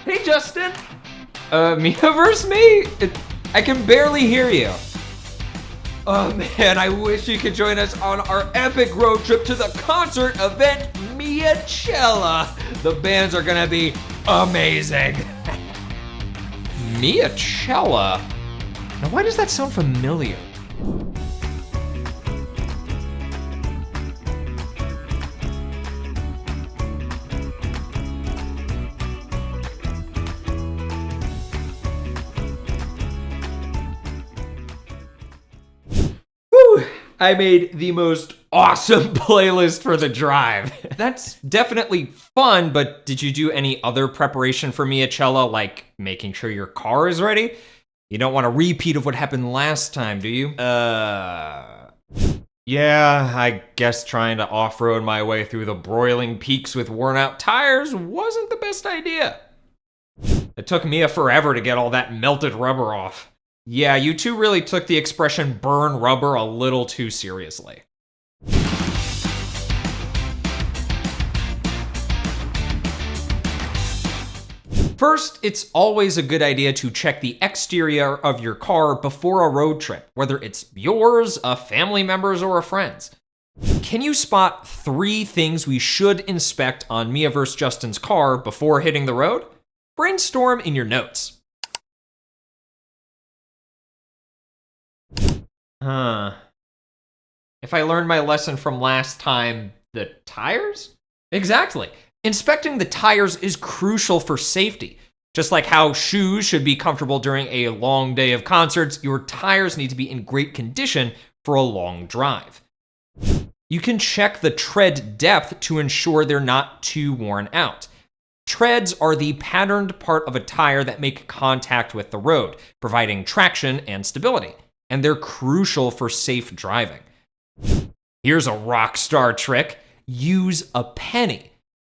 Hey, Justin. Mia versus me? I can barely hear you. Oh man, I wish you could join us on our epic road trip to the concert event, Miachella. The bands are gonna be amazing. Miachella? Now why does that sound familiar? I made the most awesome playlist for the drive. That's definitely fun, but did you do any other preparation for Miachella, like making sure your car is ready? You don't want a repeat of what happened last time, do you? Yeah, I guess trying to off-road my way through the broiling peaks with worn-out tires wasn't the best idea. It took Mia forever to get all that melted rubber off. Yeah, you two really took the expression burn rubber a little too seriously. First, it's always a good idea to check the exterior of your car before a road trip, whether it's yours, a family member's, or a friend's. Can you spot 3 things we should inspect on Mia vs. Justin's car before hitting the road? Brainstorm in your notes. If I learned my lesson from last time, the tires? Exactly. Inspecting the tires is crucial for safety. Just like how shoes should be comfortable during a long day of concerts, your tires need to be in great condition for a long drive. You can check the tread depth to ensure they're not too worn out. Treads are the patterned part of a tire that make contact with the road, providing traction and stability, and they're crucial for safe driving. Here's a rock star trick. Use a penny.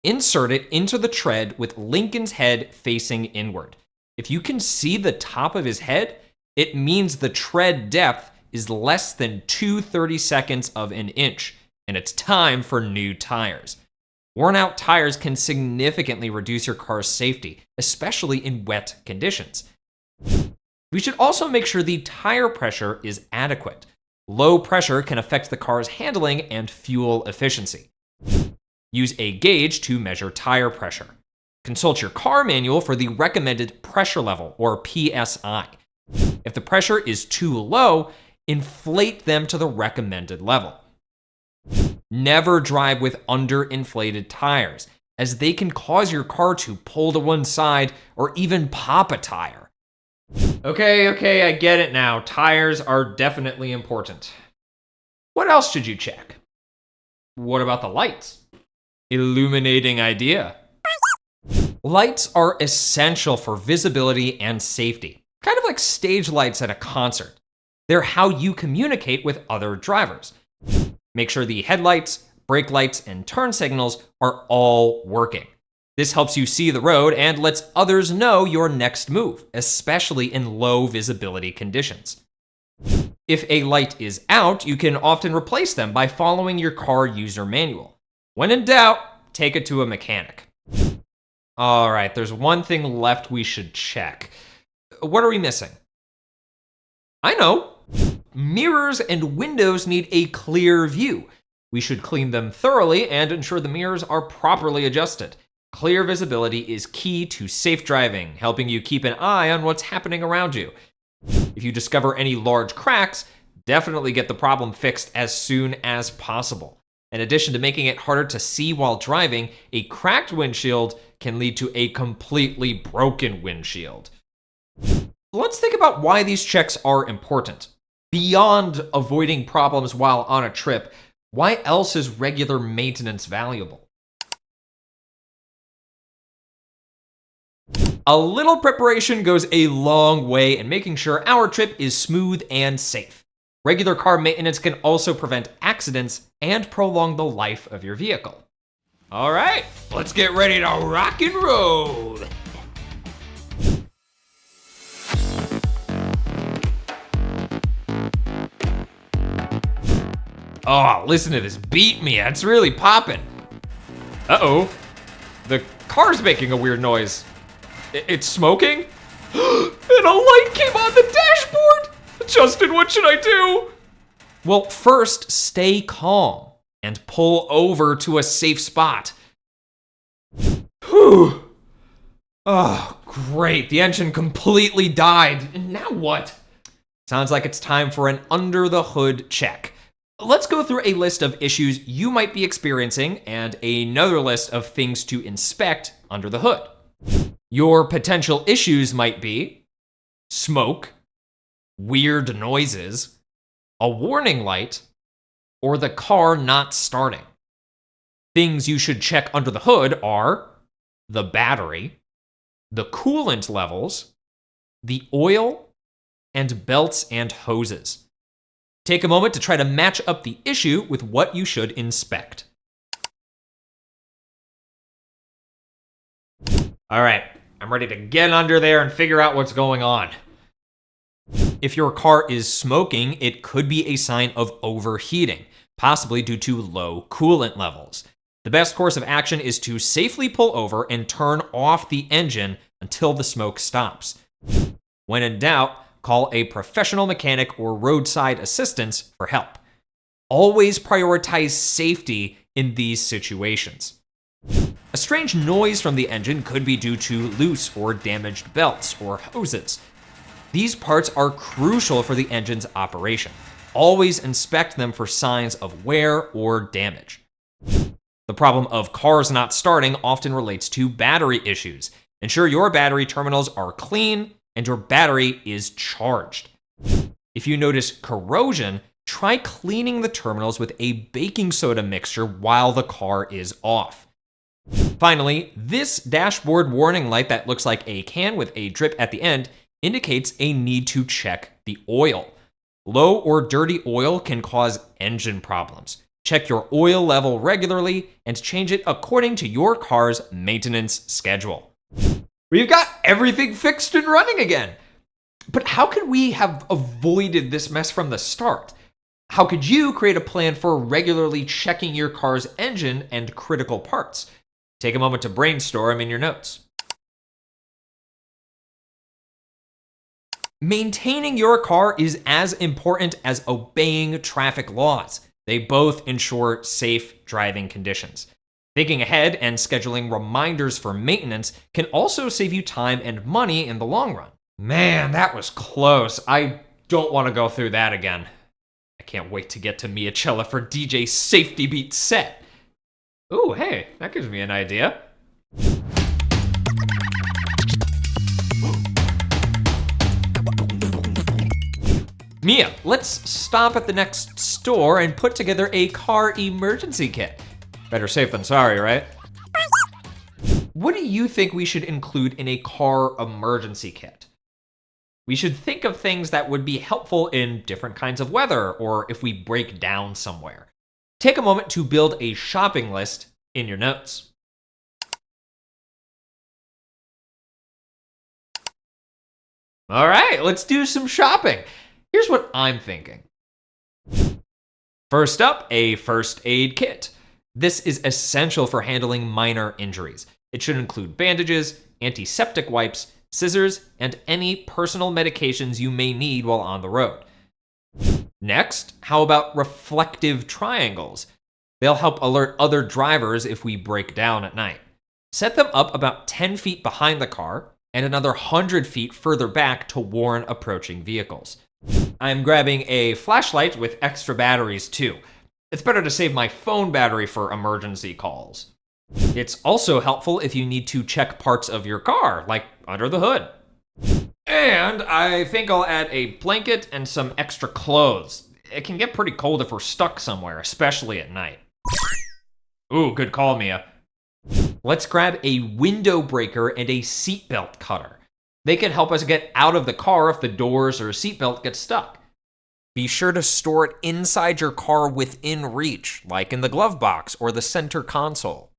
Insert it into the tread with Lincoln's head facing inward. If you can see the top of his head, it means the tread depth is less than 2/32 of an inch, and it's time for new tires. Worn out tires can significantly reduce your car's safety, especially in wet conditions. We should also make sure the tire pressure is adequate. Low pressure can affect the car's handling and fuel efficiency. Use a gauge to measure tire pressure. Consult your car manual for the recommended pressure level, or PSI. If the pressure is too low, inflate them to the recommended level. Never drive with underinflated tires, as they can cause your car to pull to one side or even pop a tire. Okay, I get it now. Tires are definitely important. What else should you check? What about the lights? Illuminating idea. Lights are essential for visibility and safety, kind of like stage lights at a concert. They're how you communicate with other drivers. Make sure the headlights, brake lights, and turn signals are all working. This helps you see the road and lets others know your next move, especially in low visibility conditions. If a light is out, you can often replace them by following your car user manual. When in doubt, take it to a mechanic. All right, there's one thing left we should check. What are we missing? I know. Mirrors and windows need a clear view. We should clean them thoroughly and ensure the mirrors are properly adjusted. Clear visibility is key to safe driving, helping you keep an eye on what's happening around you. If you discover any large cracks, definitely get the problem fixed as soon as possible. In addition to making it harder to see while driving, a cracked windshield can lead to a completely broken windshield. Let's think about why these checks are important. Beyond avoiding problems while on a trip, why else is regular maintenance valuable? A little preparation goes a long way in making sure our trip is smooth and safe. Regular car maintenance can also prevent accidents and prolong the life of your vehicle. All right, let's get ready to rock and roll. Oh, listen to this beat, Mia. It's really popping. Uh-oh. The car's making a weird noise. It's smoking? And a light came on the dashboard! Justin, what should I do? Well, first, stay calm and pull over to a safe spot. Whew. Oh, great. The engine completely died. And now what? Sounds like it's time for an under the hood check. Let's go through a list of issues you might be experiencing and another list of things to inspect under the hood. Your potential issues might be smoke, weird noises, a warning light, or the car not starting. Things you should check under the hood are the battery, the coolant levels, the oil, and belts and hoses. Take a moment to try to match up the issue with what you should inspect. All right, I'm ready to get under there and figure out what's going on. If your car is smoking, it could be a sign of overheating, possibly due to low coolant levels. The best course of action is to safely pull over and turn off the engine until the smoke stops. When in doubt, call a professional mechanic or roadside assistance for help. Always prioritize safety in these situations. A strange noise from the engine could be due to loose or damaged belts or hoses. These parts are crucial for the engine's operation. Always inspect them for signs of wear or damage. The problem of cars not starting often relates to battery issues. Ensure your battery terminals are clean and your battery is charged. If you notice corrosion, try cleaning the terminals with a baking soda mixture while the car is off. Finally, this dashboard warning light that looks like a can with a drip at the end indicates a need to check the oil. Low or dirty oil can cause engine problems. Check your oil level regularly and change it according to your car's maintenance schedule. We've got everything fixed and running again. But how could we have avoided this mess from the start? How could you create a plan for regularly checking your car's engine and critical parts? Take a moment to brainstorm in your notes. Maintaining your car is as important as obeying traffic laws. They both ensure safe driving conditions. Thinking ahead and scheduling reminders for maintenance can also save you time and money in the long run. Man, that was close. I don't want to go through that again. I can't wait to get to Miachella for DJ Safety Beat set. Ooh, hey, that gives me an idea. Mia, let's stop at the next store and put together a car emergency kit. Better safe than sorry, right? What do you think we should include in a car emergency kit? We should think of things that would be helpful in different kinds of weather or if we break down somewhere. Take a moment to build a shopping list in your notes. All right, let's do some shopping. Here's what I'm thinking. First up, a first aid kit. This is essential for handling minor injuries. It should include bandages, antiseptic wipes, scissors, and any personal medications you may need while on the road. Next, how about reflective triangles? They'll help alert other drivers if we break down at night. Set them up about 10 feet behind the car and another 100 feet further back to warn approaching vehicles. I'm grabbing a flashlight with extra batteries too. It's better to save my phone battery for emergency calls. It's also helpful if you need to check parts of your car, like under the hood. And I think I'll add a blanket and some extra clothes. It can get pretty cold if we're stuck somewhere, especially at night. Ooh, good call, Mia. Let's grab a window breaker and a seatbelt cutter. They can help us get out of the car if the doors or seatbelt get stuck. Be sure to store it inside your car within reach, like in the glove box or the center console.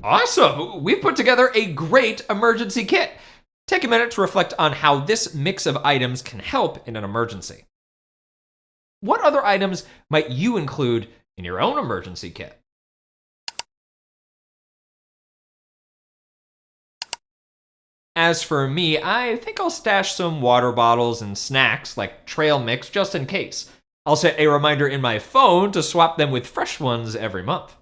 Awesome! We've put together a great emergency kit. Take a minute to reflect on how this mix of items can help in an emergency. What other items might you include in your own emergency kit? As for me, I think I'll stash some water bottles and snacks like trail mix just in case. I'll set a reminder in my phone to swap them with fresh ones every month.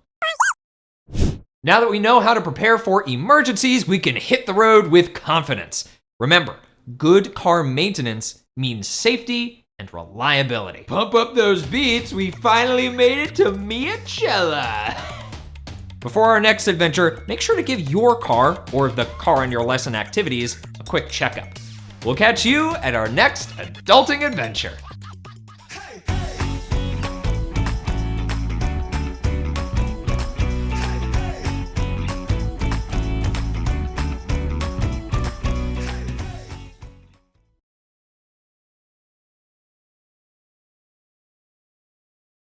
Now that we know how to prepare for emergencies, we can hit the road with confidence. Remember, good car maintenance means safety and reliability. Pump up those beats, we finally made it to Miachella. Before our next adventure, make sure to give your car, or the car in your lesson activities, a quick checkup. We'll catch you at our next adulting adventure.